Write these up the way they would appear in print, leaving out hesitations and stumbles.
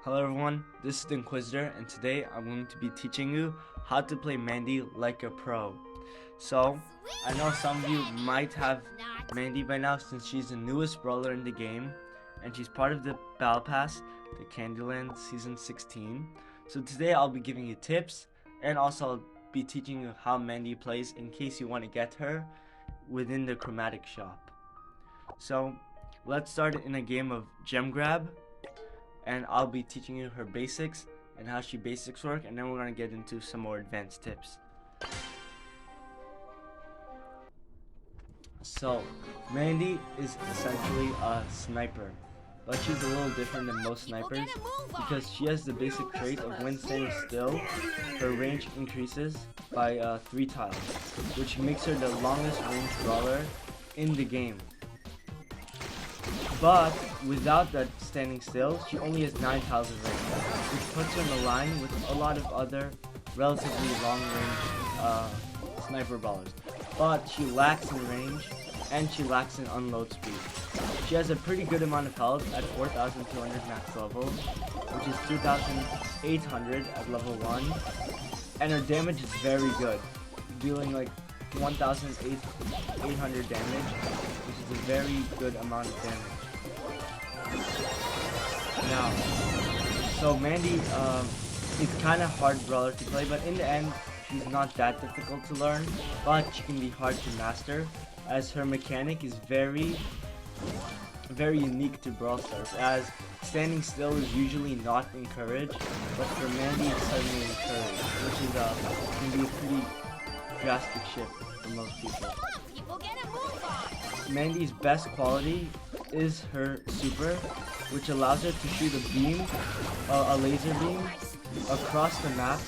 Hello everyone, this is the Inquisitor, and today I'm going to be teaching you how to play Mandy like a pro. So, I know some of you might have Mandy by now since she's the newest brawler in the game, and she's part of the Battle Pass, the Candyland Season 16. So today I'll be giving you tips, and also I'll be teaching you how Mandy plays in case you want to get her within the chromatic shop. So, let's start in a game of Gem Grab. And I'll be teaching you her basics and how she basics work, and then we're going to get into some more advanced tips. So, Mandy is essentially a sniper, but she's a little different than most snipers because she has the basic trait of when standing still, her range increases by 3 tiles, which makes her the longest range brawler in the game. But without that standing still, she only has 9 tiles of range, which puts her in a line with a lot of other relatively long-range sniper brawlers. But she lacks in range, and she lacks in unload speed. She has a pretty good amount of health at 4,200 max level, which is 2,800 at level 1, and her damage is very good, dealing like 1,800 damage, which is a very good amount of damage. Now, so Mandy is kind of hard brawler to play, but in the end, she's not that difficult to learn, but she can be hard to master, as her mechanic is very unique to Brawl Stars, as standing still is usually not encouraged, but for Mandy it's suddenly encouraged, which is can be a pretty drastic shift for most people. Mandy's best quality is her super, which allows her to shoot a beam, a laser beam, across the map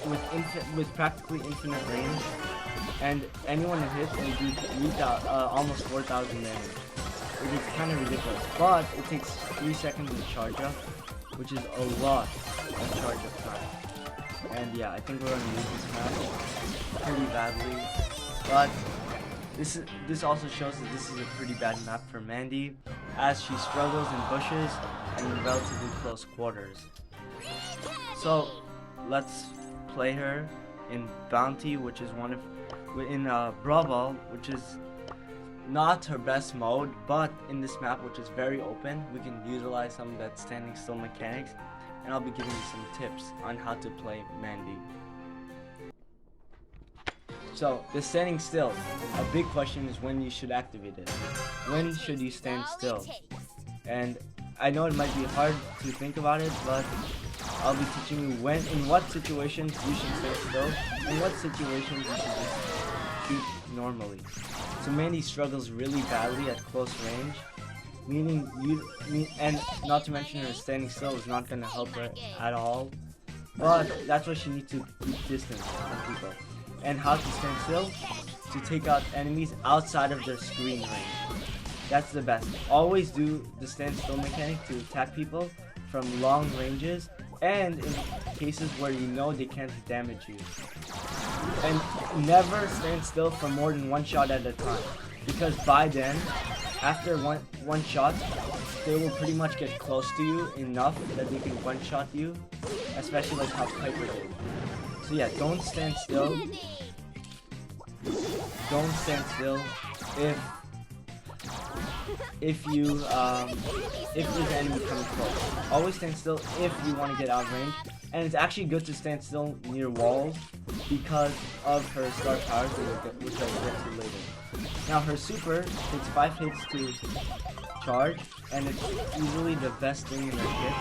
with practically infinite range, and anyone it hits will do almost 4,000 damage, which is kind of ridiculous. But it takes 3 seconds to charge up, which is a lot of charge up time. And yeah, I think we're gonna lose this match pretty badly, but this also shows that this is a pretty bad map for Mandy, as she struggles in bushes and in relatively close quarters. So let's play her in Bounty, which is in Brawl Ball, which is not her best mode, but in this map, which is very open, we can utilize some of that standing still mechanics, and I'll be giving you some tips on how to play Mandy. So, the standing still, a big question is when you should activate it. When should you stand still? And I know it might be hard to think about it, but I'll be teaching you in what situations you should stand still, and what situations you should just shoot normally. So Mandy struggles really badly at close range, and not to mention her standing still is not going to help her at all, but that's why she needs to keep distance from people. And how to stand still? To take out enemies outside of their screen range. That's the best. Always do the stand still mechanic to attack people from long ranges, and in cases where you know they can't damage you. And never stand still for more than 1 shot at a time, because by then, after one shot, they will pretty much get close to you enough that they can one-shot you, especially like how Piper did. So yeah, don't stand still. Don't stand still if there's an enemy coming close. Always stand still if you want to get out of range. And it's actually good to stand still near walls because of her star powers, which I'll get to later. Now her super takes 5 hits to charge, and it's easily the best thing in her kit.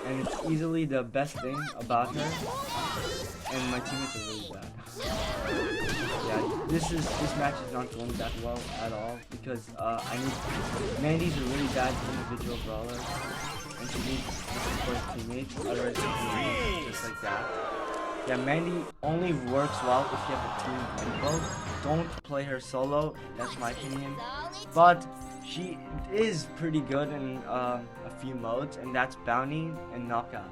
And it's easily the best thing about her, and my teammates are really bad. Yeah, this match is not going that well at all because Mandy's a really bad individual brawler, and she needs to support teammates, otherwise it's just like that. Yeah, Mandy only works well if you have a team info. Don't play her solo, that's my opinion. But she is pretty good in a few modes, and that's Bounty and Knockout.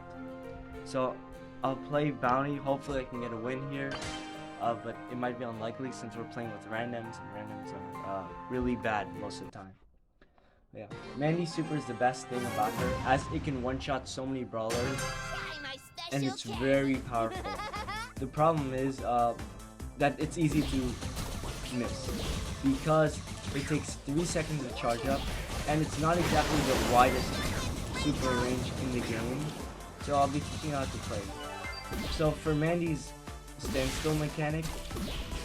So I'll play Bounty, hopefully I can get a win here, but it might be unlikely since we're playing with randoms, and randoms are really bad most of the time. Yeah, Mandy's super is the best thing about her, as it can one-shot so many brawlers, and it's very powerful. The problem is that it's easy to miss because it takes 3 seconds to charge up, and it's not exactly the widest super range in the game. So I'll be teaching you how to play. So for Mandy's standstill mechanic,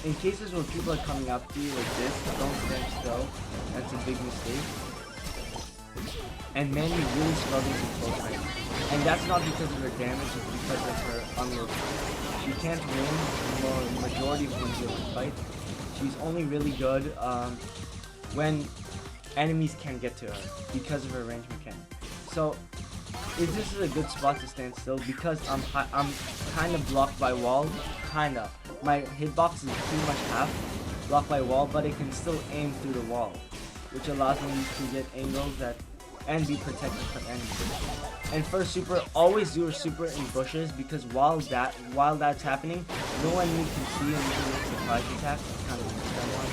in cases where people are coming up to you like this, don't stand still. That's a big mistake. And Mandy really struggles in close range. And that's not because of her damage, it's because of her unload. She can't win the majority of the fight. She's only really good when enemies can't get to her because of her range mechanic. So this is a good spot to stand still because I'm kind of blocked by wall. Kinda. My hitbox is pretty much half blocked by wall, but it can still aim through the wall, which allows me to get angles that and be protected from enemies. And for super, always do your super in bushes because while that's happening, no enemy can see you and you can make surprise attacks. Kind of that one.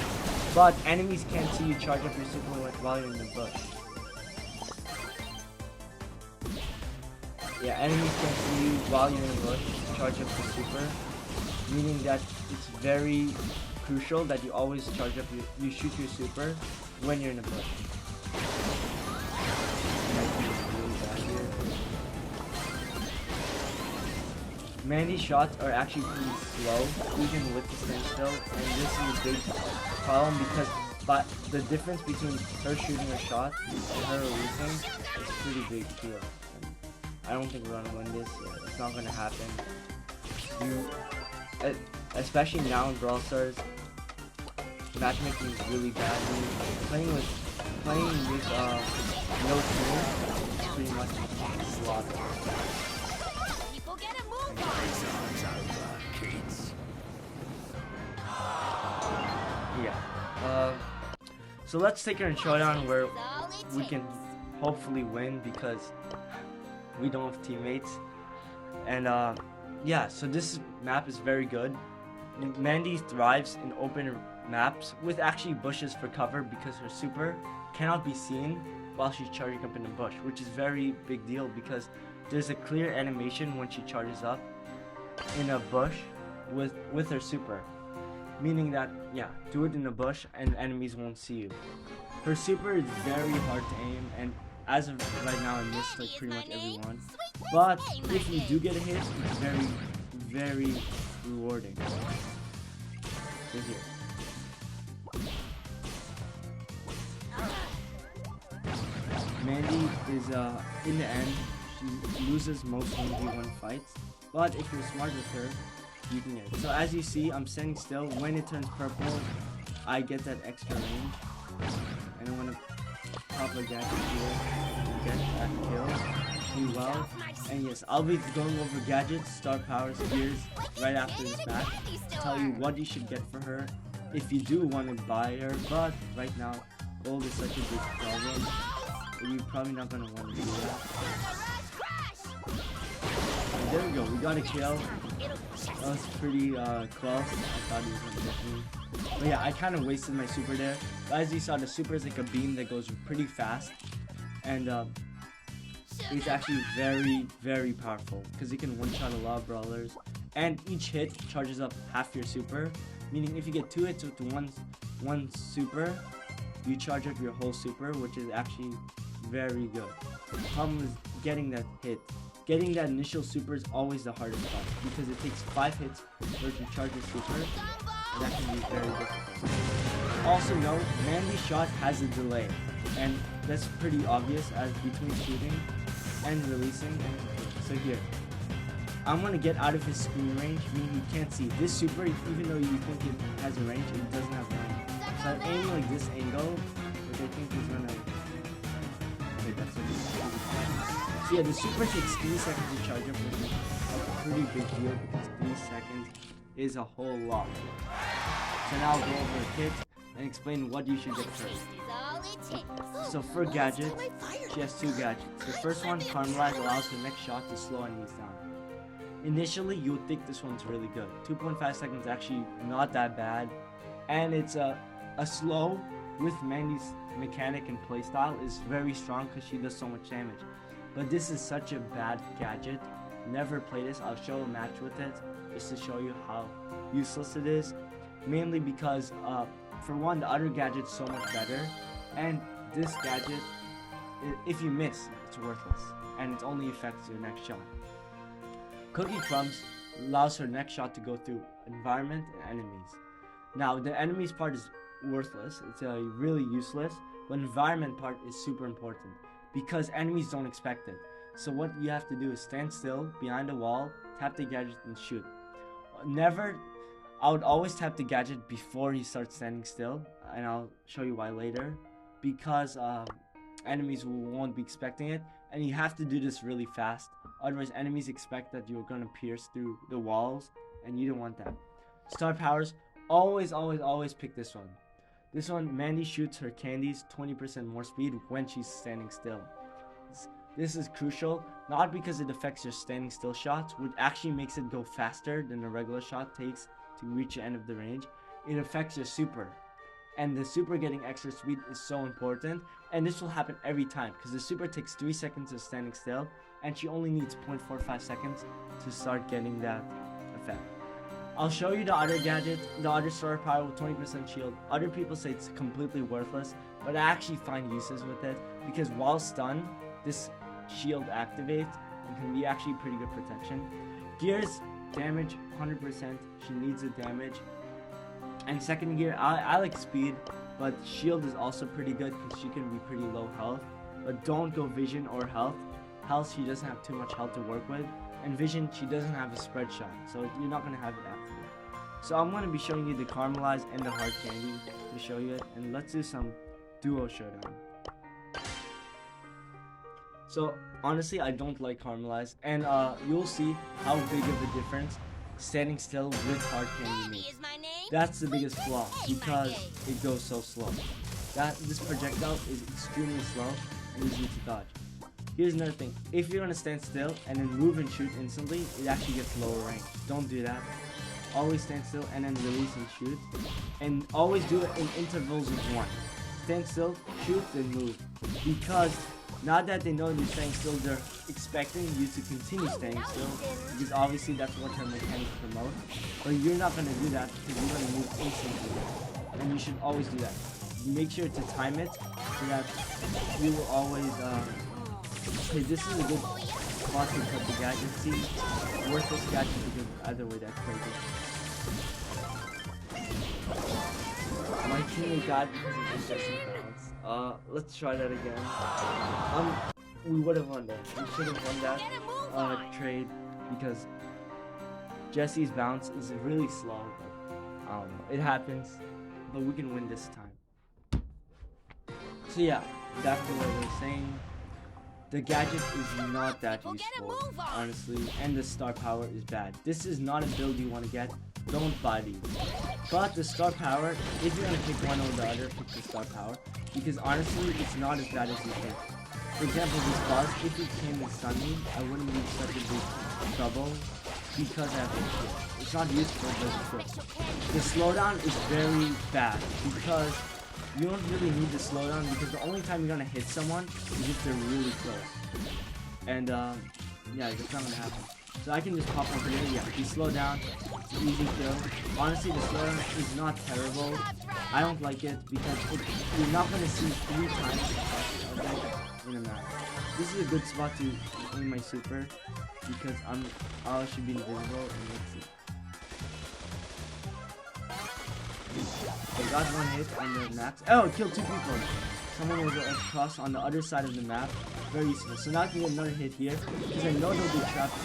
But enemies can't see you charge up your super while you're in the bush. Yeah, enemies can't see you while you're in the bush charge up your super, meaning that it's very crucial that you always charge up you shoot your super when you're in the bush. Mandy's shots are actually pretty slow, even with the standstill, and this is a big problem because the difference between her shooting a shot and her releasing is a pretty big deal. And I don't think we're gonna win this. It's not gonna happen. Especially now in Brawl Stars, matchmaking is really bad. Playing with no team is pretty much slaughter. Yeah. So let's take her in showdown where we can hopefully win because we don't have teammates. And yeah, so this map is very good. Mandy thrives in open maps with actually bushes for cover because her super cannot be seen while she's charging up in the bush, which is very big deal because there's a clear animation when she charges up in a bush with her super, meaning that yeah, do it in the bush and enemies won't see you. Her super is very hard to aim, and as of right now I missed like pretty much everyone, but if you do get a hit, it's very, very rewarding. So here. Mandy is in the end, she loses most 1v1 fights, but if you're smart with her, you can get it. So as you see, I'm standing still. When it turns purple, I get that extra range, and I'm gonna pop a gadget here and get that kill. Do well, and yes, I'll be going over gadgets, star powers, gears right after this match to tell you what you should get for her if you do want to buy her. But right now, gold is such a big problem. We're probably not gonna want to do that. And there we go, we got a kill. That was pretty close. I thought he was gonna get me. But yeah, I kind of wasted my super there. But as you saw, the super is like a beam that goes pretty fast. And it's actually very, very powerful because it can one-shot a lot of brawlers. And each hit charges up half your super. Meaning if you get 2 hits with one super, you charge up your whole super, which is actually very good. The problem is getting that hit. Getting that initial super is always the hardest part because it takes 5 hits for it to charge a super, and that can be very difficult. Also note, Mandy's shot has a delay, and that's pretty obvious as between shooting and releasing. So here, I'm gonna get out of his screen range, meaning you can't see. This super, even though you think it has a range, it doesn't have range. So I'm aiming like this angle, which I think is gonna... Wait, that's what it's... So yeah, the super takes 3 seconds to charge up, which is a pretty big deal because 3 seconds is a whole lot. So now I'll go over a kit and explain what you should get first. So for gadgets, she has 2 gadgets. The first one, Caramelize, allows the next shot to slow enemies down. Initially, you'll think this one's really good. 2.5 seconds is actually not that bad. And it's a slow with Mandy's mechanic and playstyle is very strong because she does so much damage. But this is such a bad gadget. Never play this. I'll show a match with it just to show you how useless it is. Mainly because, for one, the other gadget's so much better, and this gadget, if you miss, it's worthless, and it only affects your next shot. Cookie Crumbs allows her next shot to go through environment and enemies. Now, the enemies part is worthless. It's really useless, but environment part is super important because enemies don't expect it. So what you have to do is stand still behind a wall, tap the gadget, and shoot. I would always tap the gadget before you start standing still, and I'll show you why later, because enemies won't be expecting it, and you have to do this really fast. Otherwise, enemies expect that you're gonna pierce through the walls, and you don't want that. Star powers, always pick this one. This one, Mandy shoots her candies 20% more speed when she's standing still. This is crucial, not because it affects your standing still shots, which actually makes it go faster than a regular shot takes to reach the end of the range. It affects your super, and the super getting extra speed is so important, and this will happen every time because the super takes 3 seconds of standing still, and she only needs 0.45 seconds to start getting that effect. I'll show you the other gadget, the other star power with 20% shield. Other people say it's completely worthless, but I actually find uses with it because while stunned, this shield activates and can be actually pretty good protection. Gears, damage 100%, she needs the damage. And second gear, I like speed, but shield is also pretty good because she can be pretty low health. But don't go vision or health. Health, she doesn't have too much health to work with. And vision, she doesn't have a spread shot, so you're not going to have it active. So I'm going to be showing you the caramelized and the hard candy to show you it. And let's do some duo showdown. So honestly, I don't like caramelized, and you'll see how big of a difference standing still with hard candy makes. That's the biggest flaw because it goes so slow. This projectile is extremely slow and easy to dodge. Here's another thing, if you're gonna stand still and then move and shoot instantly, it actually gets lower range. Don't do that. Always stand still and then release and shoot. And always do it in intervals of 1. Stand still, shoot, then move. Because now that they know you're staying still, they're expecting you to continue staying still. Because obviously that's what her mechanics promote. But you're not gonna do that because you're gonna move instantly. And you should always do that. Make sure to time it so that you will always okay, this is a good spot to put the gadget. See, worthless gadget because either way that's crazy. My teammate died because of injection balance. Let's try that again. We would have won that. We should have won that trade because Jesse's bounce is really slow. But I don't know. It happens, but we can win this time. So yeah, back to what we were saying. The gadget is not that useful, honestly, and the star power is bad. This is not a build you want to get. Don't buy these. But the star power, if you're gonna pick one or the other, pick the star power, because honestly, it's not as bad as you think. For example, this boss, if it came and stunned me, I wouldn't be in such a big trouble because I have this shield. It's not useful, but it's good. The slowdown is very bad because you don't really need the slowdown because the only time you're gonna hit someone is if they're really close. And yeah, that's not gonna happen. So I can just pop over here, yeah, you slow down, it's an easy kill. Honestly, the slowdown is not terrible. I don't like it because you're not gonna see 3 times the cost of it in a match. This is a good spot to aim my super because I should be invisible, and let's see. I got 1 hit on the max. Oh, it killed 2 people. Someone was across on the other side of the map. Very useful. So now I can get another hit here because I know they'll be trapped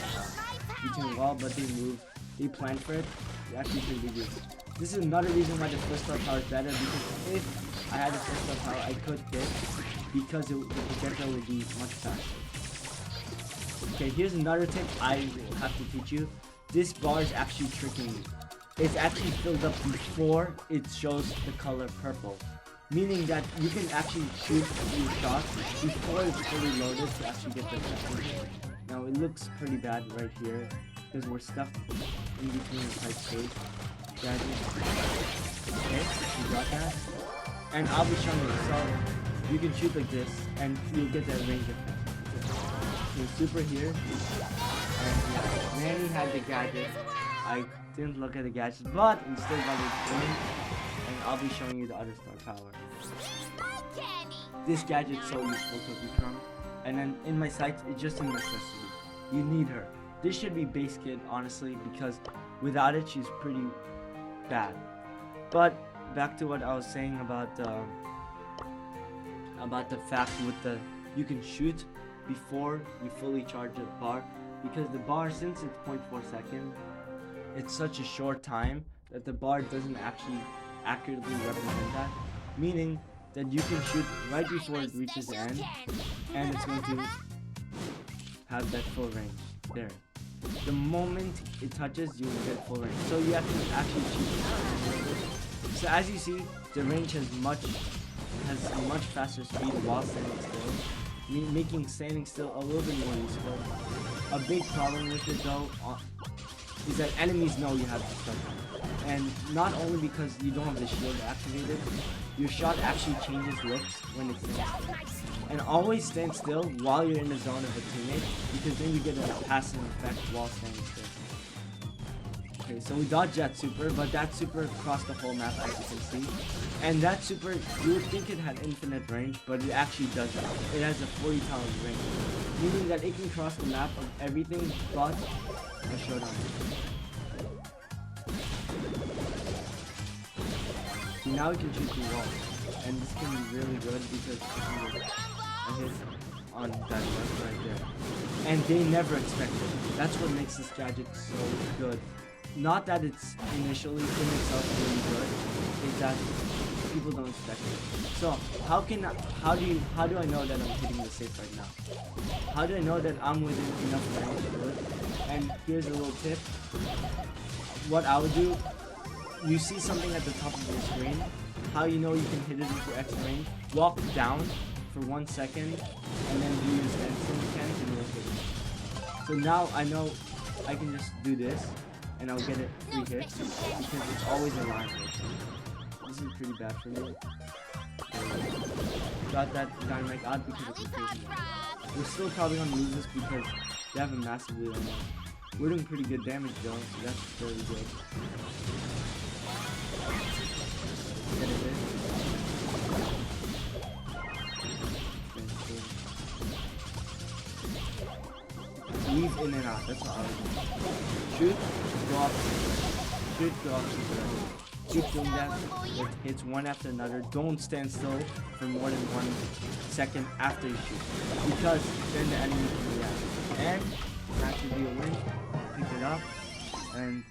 between the wall, but they moved. They planned for it. They actually pretty good use. This is another reason why the first star power is better because if I had the first star power, I could hit because the projectile would be much faster. Okay, here's another tip I have to teach you. This bar is actually tricking you. It's actually filled up before it shows the color purple. Meaning that you can actually shoot your shots before it's fully loaded to actually get the effect. Now it looks pretty bad right here because we're stuck in between the tight space. Okay, we got that. and I'll be showing you. So you can shoot like this, and you'll get that range effect. So super here, and yeah, Manny had the gadget. I didn't look at the gadgets, but we still got it going, and I'll be showing you the other star power. This gadget's so useful to become, and then in my sights, it's just a necessity. You need her. This should be base kid, honestly, because without it, she's pretty bad. But back to what I was saying about the fact with the you can shoot before you fully charge the bar, because the bar, since it's 0.4 seconds, it's such a short time that the bar doesn't actually accurately represent that, meaning that you can shoot right before it reaches the end, and it's going to have that full range there. The moment it touches, you will get full range. So you have to actually shoot. So as you see, the range has a much faster speed while standing still, making standing still a little bit more useful. A big problem with it though is that enemies know you have the stuff, and not only because you don't have the shield activated, your shot actually changes looks when it's standing still. And always stand still while you're in the zone of a teammate, because then you get a passive effect while standing still. Okay, so we dodged that super, but that super crossed the whole map, as you can see. And that super, you would think it had infinite range, but it actually doesn't. It has a 40 times range, meaning that it can cross the map of everything but a showdown. So now we can shoot through walls, and this can be really good because I hit on that left right there, and they never expect it. That's what makes this gadget so good. Not that it's initially in itself really good, is that people don't expect it. So how do I know that I'm hitting the safe right now? How do I know that I'm within enough range to do it? And here's a little tip. What I would do, you see something at the top of your screen, how you know you can hit it with your X range, walk down for 1 second, and then do your standstill mechanic and you'll hit it. So now I know I can just do this, and I'll get it 3 hits, because it's always a line. This is pretty bad for me. Got that dynamite out because it's crazy. We're still probably gonna lose this because they have a massive lead on us. We're doing pretty good damage though, so that's very good. Get it in. Weave in and out, that's what I would do. Shoot, go off, shoot, go off, keep doing that with hits one after another. Don't stand still for more than 1 second after you shoot, because then the enemy can react. And that should be a win. Pick it up, and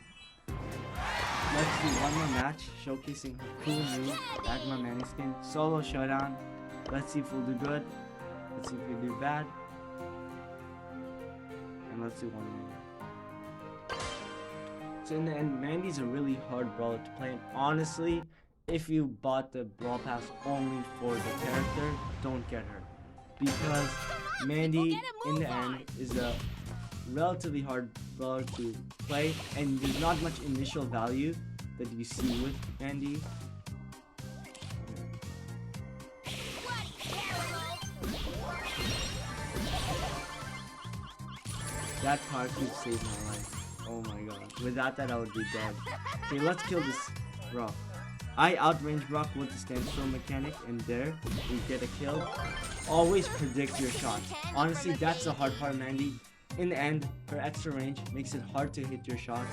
let's do one more match showcasing cool new Magma Manny skin. Solo showdown. Let's see if we'll do good. Let's see if we do bad. And let's do one more. So in the end, Mandy's a really hard brawler to play, and honestly, if you bought the Brawl Pass only for the character, don't get her. Because Mandy, in the end, is a relatively hard brawler to play, and there's not much initial value that you see with Mandy. That part could save my life. Oh my god. Without that, I would be dead. Okay, let's kill this Brock. I outrange Brock with the standstill mechanic, and there, we get a kill. Always predict your shots. Honestly, that's the hard part, Mandy. In the end, her extra range makes it hard to hit your shots.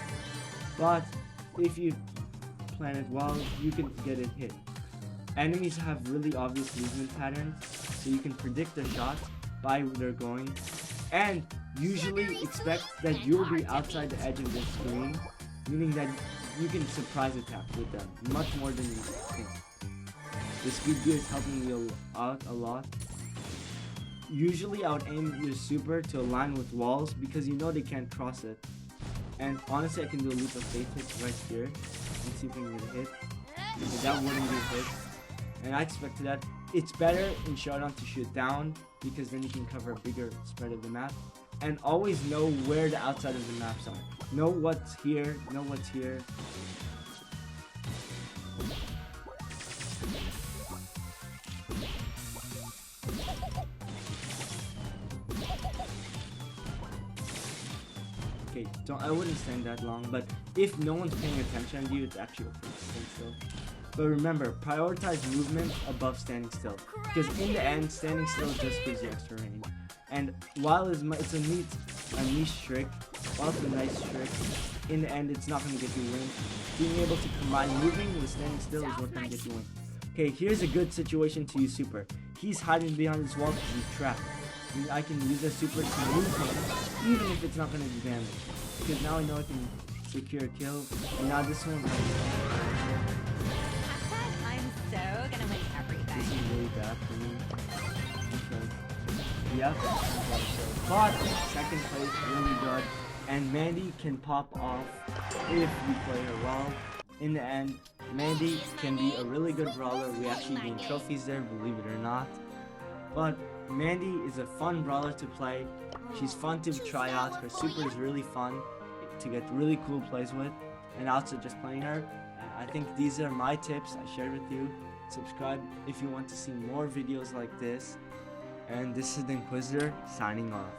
But if you plan it well, you can get it hit. Enemies have really obvious movement patterns, so you can predict their shots by where they're going. And usually expect that you'll be outside the edge of the screen, meaning that you can surprise attack with them much more than you think. The speed gear is helping you out a lot. Usually I would aim your super to align with walls because you know they can't cross it. And honestly, I can do a leap of faith hit right here and see if I can get a hit. Because that wouldn't be a hit. And I expected that. It's better in Showdown to shoot down because then you can cover a bigger spread of the map. And always know where the outside of the maps are. Know what's here, know what's here. okay, I wouldn't stand that long, but if no one's paying attention to you, it's actually okay to stand still. But remember, prioritize movement above standing still, because in the end, standing still just gives you extra range. And while it's a niche trick, while it's a nice trick, in the end, it's not going to get you win. Being able to combine moving with standing still is what's going to get you win. Okay, here's a good situation to use super. He's hiding behind this wall because he's trapped. And I can use a super to move him, even if it's not going to do damage. Because now I know I can secure a kill, and now this one. I'm so gonna win everything. This is really bad for me. Because, yep, but second place, really good. And Mandy can pop off if you play her well. In the end, Mandy can be a really good brawler. We actually gain trophies there, believe it or not. But Mandy is a fun brawler to play. She's fun to try out. Her super is really fun to get really cool plays with. And also just playing her. And I think these are my tips I shared with you. Subscribe if you want to see more videos like this. And this is the Inquisitor signing off.